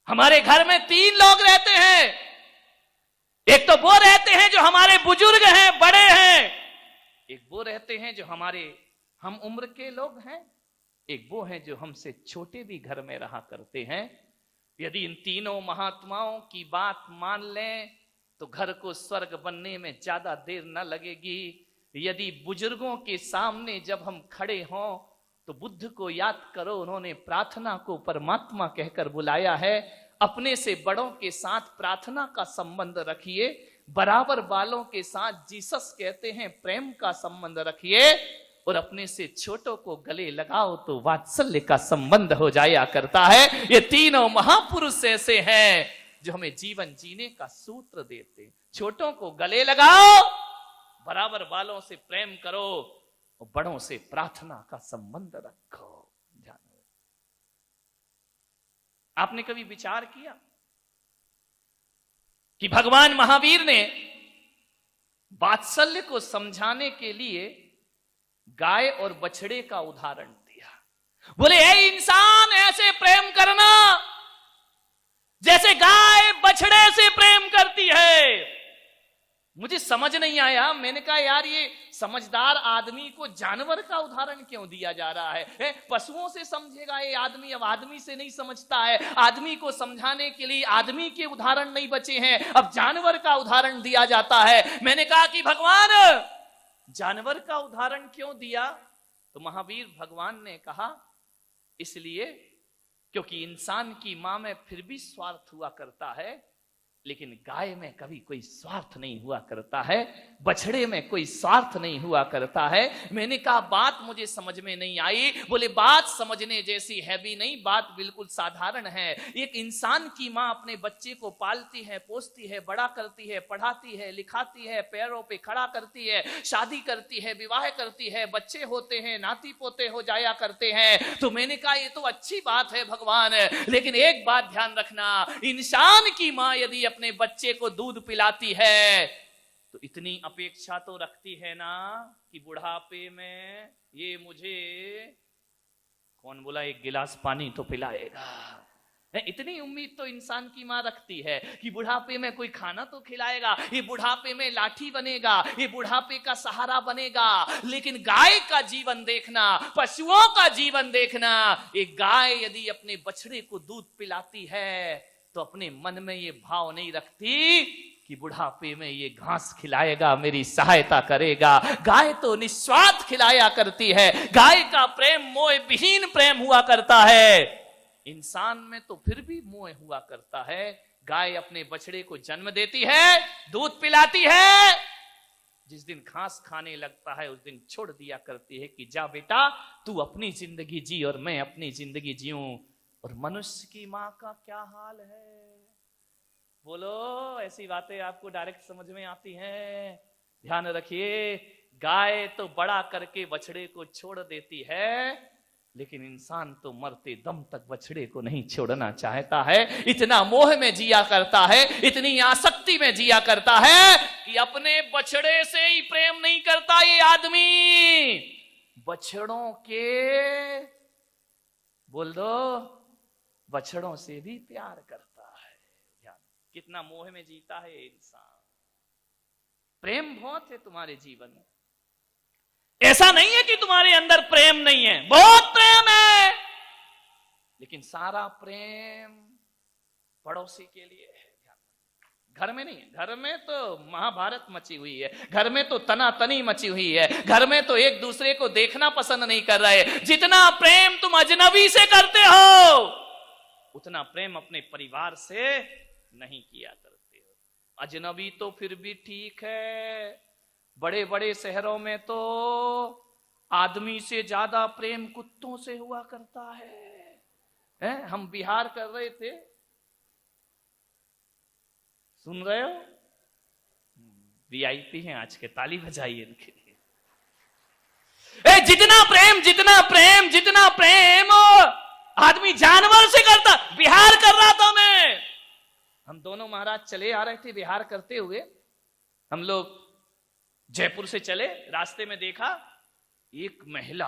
हमारे घर में 3 लोग रहते हैं। एक तो वो रहते हैं जो हमारे बुजुर्ग हैं, बड़े हैं। एक वो रहते हैं जो हमारे हम उम्र के लोग हैं। एक वो हैं जो हमसे छोटे भी घर में रहा करते हैं। यदि इन तीनों महात्माओं की बात मान लें तो घर को स्वर्ग बनने में ज्यादा देर न लगेगी। यदि बुजुर्गों के सामने जब हम खड़े हों तो बुद्ध को याद करो, उन्होंने प्रार्थना को परमात्मा कहकर बुलाया है। अपने से बड़ों के साथ प्रार्थना का संबंध रखिए, बराबर वालों के साथ जीसस कहते हैं प्रेम का संबंध रखिए, और अपने से छोटों को गले लगाओ तो वात्सल्य का संबंध हो जाया करता है। ये तीनों महापुरुष ऐसे हैं जो हमें जीवन जीने का सूत्र देते। छोटों को गले लगाओ, बराबर वालों से प्रेम करो, और बड़ों से प्रार्थना का संबंध रखो। जानो, आपने कभी विचार किया कि भगवान महावीर ने वात्सल्य को समझाने के लिए गाय और बछड़े का उदाहरण दिया। बोले ऐ इंसान, ऐसे प्रेम करना जैसे गाय बछड़े से प्रेम करती है। मुझे समझ नहीं आया। मैंने कहा यार, ये समझदार आदमी को जानवर का उदाहरण क्यों दिया जा रहा है? पशुओं से समझेगा ये आदमी, अब आदमी से नहीं समझता है। आदमी को समझाने के लिए आदमी के उदाहरण नहीं बचे हैं, अब जानवर का उदाहरण दिया जाता है। मैंने कहा कि भगवान जानवर का उदाहरण क्यों दिया? तो महावीर भगवान ने कहा इसलिए क्योंकि इंसान की मां में फिर भी स्वार्थ हुआ करता है, लेकिन गाय में कभी कोई स्वार्थ नहीं हुआ करता है, बछड़े में कोई स्वार्थ नहीं हुआ करता है। मैंने कहा बात मुझे समझ में नहीं आई। बोले बात समझने जैसी है भी नहीं, बात बिल्कुल साधारण है। एक इंसान की मां अपने बच्चे को पालती है, पोसती है, बड़ा करती है, पढ़ाती है, लिखाती है, पैरों पे खड़ा करती है, शादी करती है, विवाह करती है, बच्चे होते हैं, नाती पोते हो जाया करते हैं। तो मैंने कहा ये तो अच्छी बात है भगवान, लेकिन एक बात ध्यान रखना, इंसान की मां यदि अपने बच्चे को दूध पिलाती है तो इतनी अपेक्षा तो रखती है ना कि बुढ़ापे में ये मुझे, कौन बोला, एक गिलास पानी तो पिलाएगा। इतनी उम्मीद तो इंसान की मां रखती है कि बुढ़ापे में कोई खाना तो खिलाएगा, ये बुढ़ापे में लाठी बनेगा, ये बुढ़ापे का सहारा बनेगा। लेकिन गाय का जीवन देखना, पशुओं का जीवन देखना, एक गाय यदि अपने बछड़े को दूध पिलाती है तो अपने मन में ये भाव नहीं रखती कि बुढ़ापे में ये घास खिलाएगा, मेरी सहायता करेगा। गाय तो निस्वार्थ खिलाया करती है। गाय का प्रेम मोह विहीन प्रेम हुआ करता है। इंसान में तो फिर भी मोह हुआ करता है। गाय अपने बछड़े को जन्म देती है, दूध पिलाती है, जिस दिन घास खाने लगता है उस दिन छोड़ दिया करती है कि जा बेटा तू अपनी जिंदगी जी और मैं अपनी जिंदगी जीऊं। और मनुष्य की मां का क्या हाल है? बोलो, ऐसी बातें आपको डायरेक्ट समझ में आती हैं? ध्यान रखिए, गाय तो बड़ा करके बछड़े को छोड़ देती है, लेकिन इंसान तो मरते दम तक बछड़े को नहीं छोड़ना चाहता है। इतना मोह में जिया करता है, इतनी आसक्ति में जिया करता है कि अपने बछड़े से ही प्रेम नहीं करता ये आदमी, बछड़ों के, बोल दो, बछड़ों से भी प्यार करता है। कितना मोह में जीता है इंसान। प्रेम बहुत है तुम्हारे जीवन में, ऐसा नहीं है कि तुम्हारे अंदर प्रेम नहीं है, बहुत प्रेम है, लेकिन सारा प्रेम पड़ोसी के लिए है। घर में नहीं है। घर में तो महाभारत मची हुई है, घर में तो तनातनी मची हुई है, घर में तो एक दूसरे को देखना पसंद नहीं कर रहे। जितना प्रेम तुम अजनबी से करते हो उतना प्रेम अपने परिवार से नहीं किया करते हो। अजनबी तो फिर भी ठीक है, बड़े बड़े शहरों में तो आदमी से ज्यादा प्रेम कुत्तों से हुआ करता है। हम बिहार कर रहे थे, सुन रहे हो? वीआईपी हैं आज के, ताली बजाइए इनके लिए। जितना प्रेम, जितना प्रेम, जितना प्रेम आदमी जानवर से करता, बिहार कर रहा था मैं। हम दोनों महाराज चले आ रहे थे बिहार करते हुए। हम लोग जयपुर से चले, रास्ते में देखा एक महिला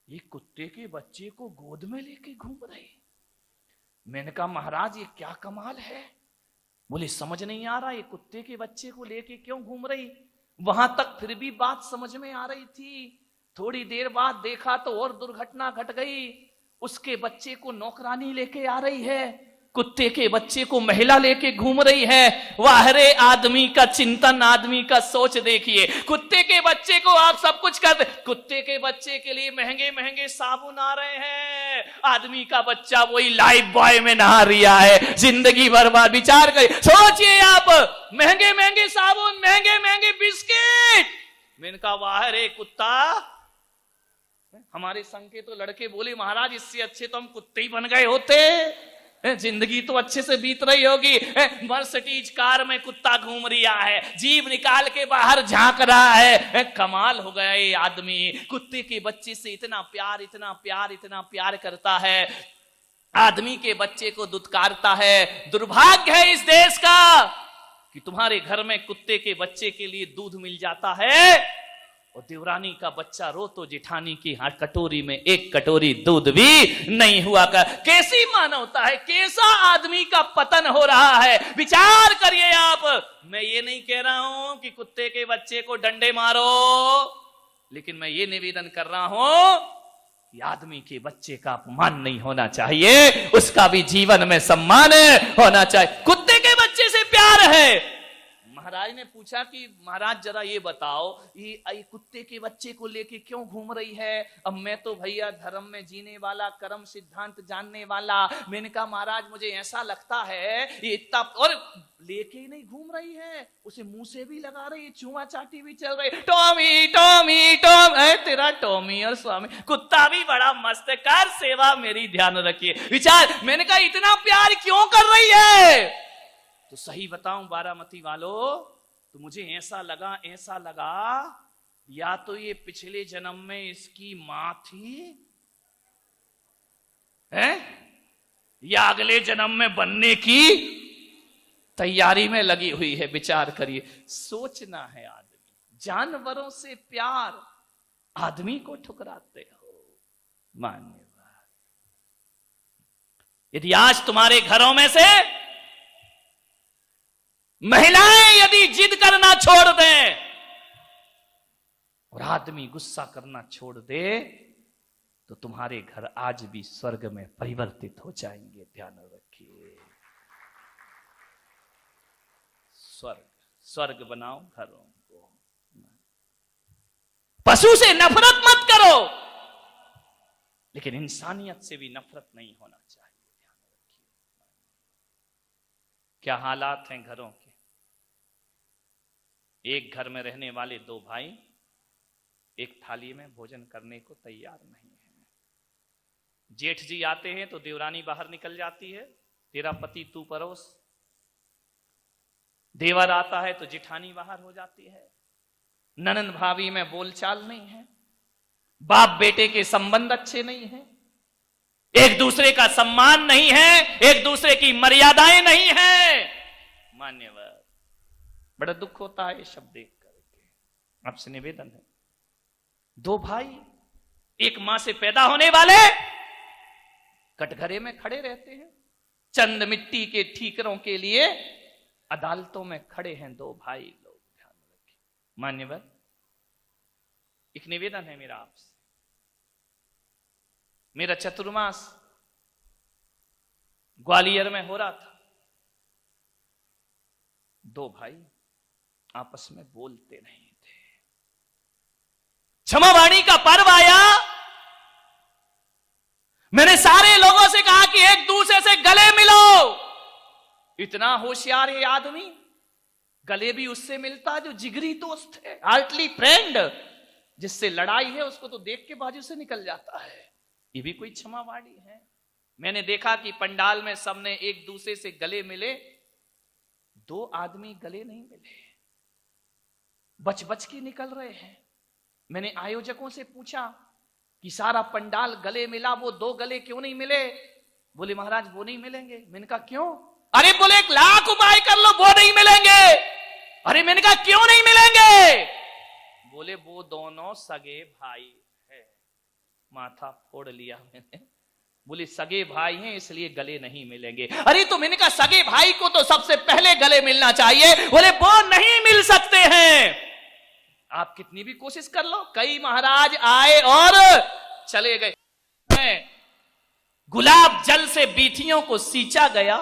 एक कुत्ते के बच्चे को गोद में लेके घूम रही। मैंने कहा महाराज ये क्या कमाल है। बोले समझ नहीं आ रहा ये कुत्ते के बच्चे को लेके क्यों घूम रही। वहां तक फिर भी बात समझ में आ रही थी, थोड़ी देर बाद देखा तो और दुर्घटना घट गई। उसके बच्चे को नौकरानी लेके आ रही है, कुत्ते के बच्चे को महिला लेके घूम रही है। वाह रे आदमी का चिंतन, आदमी का सोच देखिए। कुत्ते के बच्चे को आप सब कुछ कर, कुत्ते के बच्चे के लिए महंगे महंगे साबुन आ रहे हैं, आदमी का बच्चा वही लाइफ बॉय में नहा रिया है, जिंदगी बर्बाद। विचार करिए, सोचिए आप, महंगे महंगे साबुन, महंगे महंगे बिस्किट। मैंने कहा वाह रे कुत्ता। हमारे संग के तो लड़के बोले महाराज इससे अच्छे तो हम कुत्ते ही बन गए होते, जिंदगी तो अच्छे से बीत रही होगी। मर्सिडीज कार में कुत्ता घूम रिया है, जीभ निकाल के बाहर झांक रहा है। कमाल हो गया ये आदमी, कुत्ते के बच्चे से इतना प्यार, इतना प्यार, इतना प्यार करता है, आदमी के बच्चे को दुत्कारता है। दुर्भाग्य है इस देश का कि तुम्हारे घर में कुत्ते के बच्चे के लिए दूध मिल जाता है और देवरानी का बच्चा रो तो जेठानी की हाथ कटोरी में एक कटोरी दूध भी नहीं हुआ कर। कैसी मानवता है, कैसा आदमी का पतन हो रहा है। विचार करिए आप। मैं ये नहीं कह रहा हूं कि कुत्ते के बच्चे को डंडे मारो, लेकिन मैं ये निवेदन कर रहा हूं कि आदमी के बच्चे का अपमान नहीं होना चाहिए, उसका भी जीवन में सम्मान होना चाहिए। कुत्ते के बच्चे से प्यार है। महाराज ने पूछा कि महाराज जरा ये बताओ ये कुत्ते के बच्चे को लेके क्यों घूम रही है। अब मैं तो भैया धर्म में जीने वाला, कर्म सिद्धांत जानने वाला। मैंने कहा महाराज मुझे ऐसा लगता है ये इतना, और लेके ही नहीं घूम रही है, उसे मुंह से भी लगा रही है, चूमा चाटी भी चल रही। टॉमी टॉमी टॉम, तेरा टॉमी और स्वामी। कुत्ता भी बड़ा मस्त है, कर सेवा मेरी, ध्यान रखिए। विचार, मैंने कहा इतना प्यार क्यों कर रही है। तो सही बताऊं बारामती वालों, तो मुझे ऐसा लगा या तो ये पिछले जन्म में इसकी मां थी है, या अगले जन्म में बनने की तैयारी में लगी हुई है। विचार करिए, सोचना है आदमी। जानवरों से प्यार, आदमी को ठुकराते हो। मान्यवाद। यदि आज तुम्हारे घरों में से महिलाएं यदि जिद करना छोड़ दें और आदमी गुस्सा करना छोड़ दे, तो तुम्हारे घर आज भी स्वर्ग में परिवर्तित हो जाएंगे। ध्यान रखिए, स्वर्ग बनाओ घरों को। पशु से नफरत मत करो, लेकिन इंसानियत से भी नफरत नहीं होना चाहिए। ध्यान रखिए, क्या हालात हैं घरों के। एक घर में रहने वाले दो भाई एक थाली में भोजन करने को तैयार नहीं है। जेठ जी आते हैं तो देवरानी बाहर निकल जाती है, तेरा पति तू परोस। देवर आता है तो जेठानी बाहर हो जाती है। ननंद भाभी में बोलचाल नहीं है, बाप बेटे के संबंध अच्छे नहीं है, एक दूसरे का सम्मान नहीं है, एक दूसरे की मर्यादाएं नहीं है। मान्यवर, बड़ा दुख होता है ये शब्द देख करके। आपसे निवेदन है, दो भाई एक मां से पैदा होने वाले कटघरे में खड़े रहते हैं, चंद मिट्टी के ठीकरों के लिए अदालतों में खड़े हैं दो भाई लोग। ध्यान रखिए मान्यवर, एक निवेदन है मेरा आपसे। मेरा चतुर्मास ग्वालियर में हो रहा था। दो भाई आपस में बोलते नहीं थे। क्षमावाणी का पर्व आया, मैंने सारे लोगों से कहा कि एक दूसरे से गले मिलो। इतना होशियार है आदमी, गले भी उससे मिलता है जो जिगरी दोस्त है, हार्टली फ्रेंड। जिससे लड़ाई है उसको तो देख के बाजू से निकल जाता है। ये भी कोई क्षमावाणी है। मैंने देखा कि पंडाल में सबने एक दूसरे से गले मिले, दो आदमी गले नहीं मिले, बच बच के निकल रहे हैं। मैंने आयोजकों से पूछा कि सारा पंडाल गले मिला, वो दो गले क्यों नहीं मिले। बोले महाराज वो नहीं मिलेंगे। मैंने कहा क्यों। अरे बोले 1,00,000 उपाय कर लो वो नहीं मिलेंगे। अरे मैंने कहा क्यों नहीं मिलेंगे। बोले वो दोनों सगे भाई है। माथा फोड़ लिया मैंने। बोले सगे भाई हैं इसलिए गले नहीं मिलेंगे। अरे तो मैंने कहा सगे भाई को तो सबसे पहले गले मिलना चाहिए। बोले वो नहीं मिल सकते हैं, आप कितनी भी कोशिश कर लो। कई महाराज आए और चले गए। गुलाब जल से बीथियों को सींचा गया,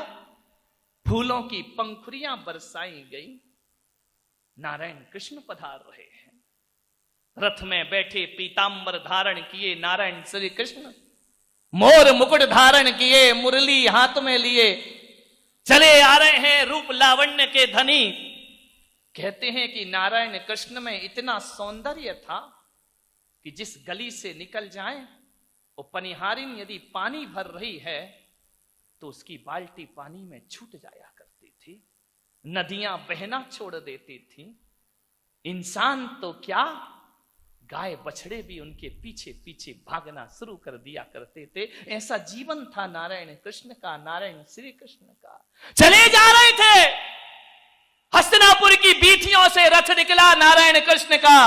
फूलों की पंखुड़ियां बरसाई गई। नारायण कृष्ण पधार रहे हैं, रथ में बैठे पीतांबर धारण किए नारायण श्री कृष्ण, मोर मुकुट धारण किए, मुरली हाथ में लिए चले आ रहे हैं रूप लावण्य के धनी। कहते हैं कि नारायण कृष्ण में इतना सौंदर्य था कि जिस गली से निकल जाए वो पनिहारिन यदि पानी भर रही है तो उसकी बाल्टी पानी में छूट जाया करती थी, नदियां बहना छोड़ देती थी। इंसान तो क्या, गाय बछड़े भी उनके पीछे पीछे भागना शुरू कर दिया करते थे। ऐसा जीवन था नारायण कृष्ण का, नारायण श्री कृष्ण का। चले जा रहे थे, हस्तिनापुर की बीथियों से रथ निकला नारायण कृष्ण का।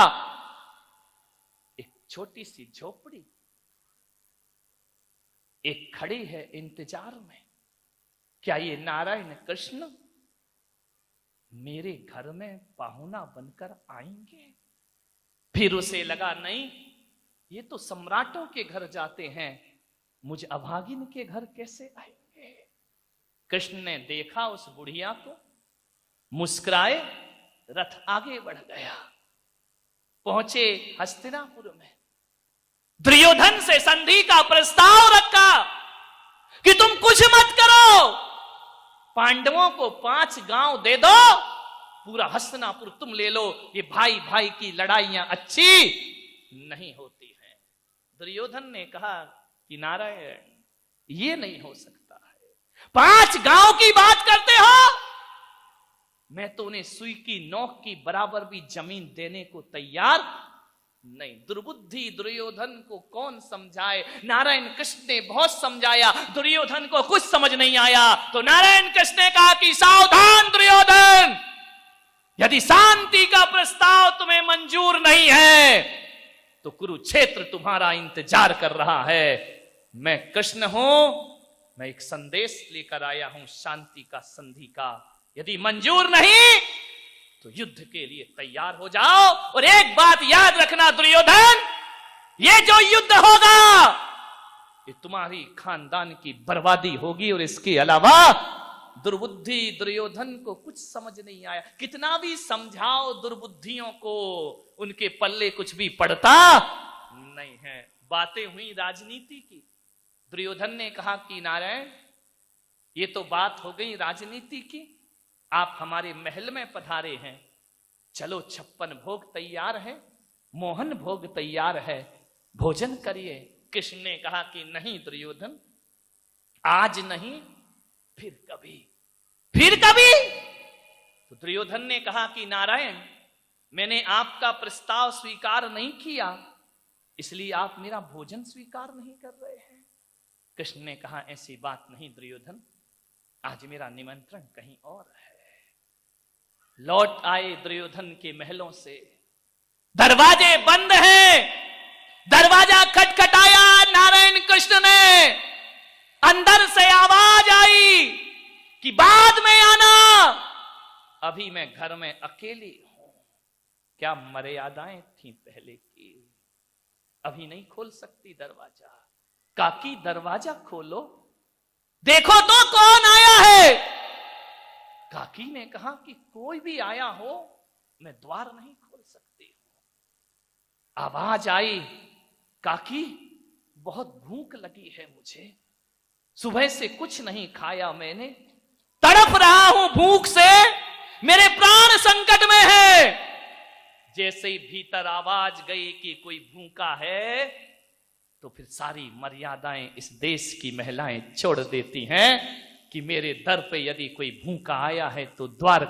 एक छोटी सी झोपड़ी, एक खड़ी है इंतजार में, क्या ये नारायण कृष्ण मेरे घर में पाहुना बनकर आएंगे? फिर उसे लगा नहीं, ये तो सम्राटों के घर जाते हैं, मुझ अभागिन के घर कैसे आएंगे? कृष्ण ने देखा उस बुढ़िया को, मुस्कुराए, रथ आगे बढ़ गया। पहुंचे हस्तिनापुर में, दुर्योधन से संधि का प्रस्ताव रखा कि तुम कुछ मत करो, पांडवों को 5 गांव दे दो, पूरा हस्तिनापुर तुम ले लो, ये भाई भाई की लड़ाइयां अच्छी नहीं होती हैं। दुर्योधन ने कहा कि नारायण ये नहीं हो सकता है, 5 गांव की बात करते हो, मैं तो उन्हें सुई की नोक की बराबर भी जमीन देने को तैयार नहीं। दुर्बुद्धि दुर्योधन को कौन समझाए? नारायण कृष्ण ने बहुत समझाया, दुर्योधन को कुछ समझ नहीं आया। तो नारायण कृष्ण ने कहा कि सावधान दुर्योधन, यदि शांति का प्रस्ताव तुम्हें मंजूर नहीं है तो कुरुक्षेत्र तुम्हारा इंतजार कर रहा है। मैं कृष्ण हूं, मैं एक संदेश लेकर आया हूं शांति का, संधि का। यदि मंजूर नहीं तो युद्ध के लिए तैयार हो जाओ। और एक बात याद रखना दुर्योधन, ये जो युद्ध होगा ये तुम्हारी खानदान की बर्बादी होगी। और इसके अलावा दुर्बुद्धि दुर्योधन को कुछ समझ नहीं आया, कितना भी समझाओ दुर्बुद्धियों को, उनके पल्ले कुछ भी पड़ता नहीं है। बातें हुई राजनीति की, दुर्योधन ने कहा कि नारायण ये तो बात हो गई राजनीति की, आप हमारे महल में पधारे हैं, चलो 56 भोग तैयार है, मोहन भोग तैयार है, भोजन करिए। कृष्ण ने कहा कि नहीं दुर्योधन, आज नहीं, फिर कभी, फिर कभी। तो दुर्योधन ने कहा कि नारायण मैंने आपका प्रस्ताव स्वीकार नहीं किया, इसलिए आप मेरा भोजन स्वीकार नहीं कर रहे हैं। कृष्ण ने कहा ऐसी बात नहीं दुर्योधन, आज मेरा निमंत्रण कहीं और है। लौट आए दुर्योधन के महलों से, दरवाजे बंद हैं, दरवाजा खटखटाया नारायण कृष्ण ने, अंदर से आवाज आई कि बाद में आना, अभी मैं घर में अकेली हूं। क्या मर्यादाएं थी पहले की, अभी नहीं खोल सकती दरवाजा। काकी दरवाजा खोलो, देखो तो कौन आया है। काकी ने कहा कि कोई भी आया हो, मैं द्वार नहीं खोल सकती हूं। आवाज आई, काकी बहुत भूख लगी है मुझे, सुबह से कुछ नहीं खाया मैंने, तड़प रहा हूं भूख से, मेरे प्राण संकट में है। जैसे ही भीतर आवाज गई कि कोई भूखा है, तो फिर सारी मर्यादाएं इस देश की महिलाएं छोड़ देती हैं कि मेरे दर पे यदि कोई भूखा आया है तो द्वार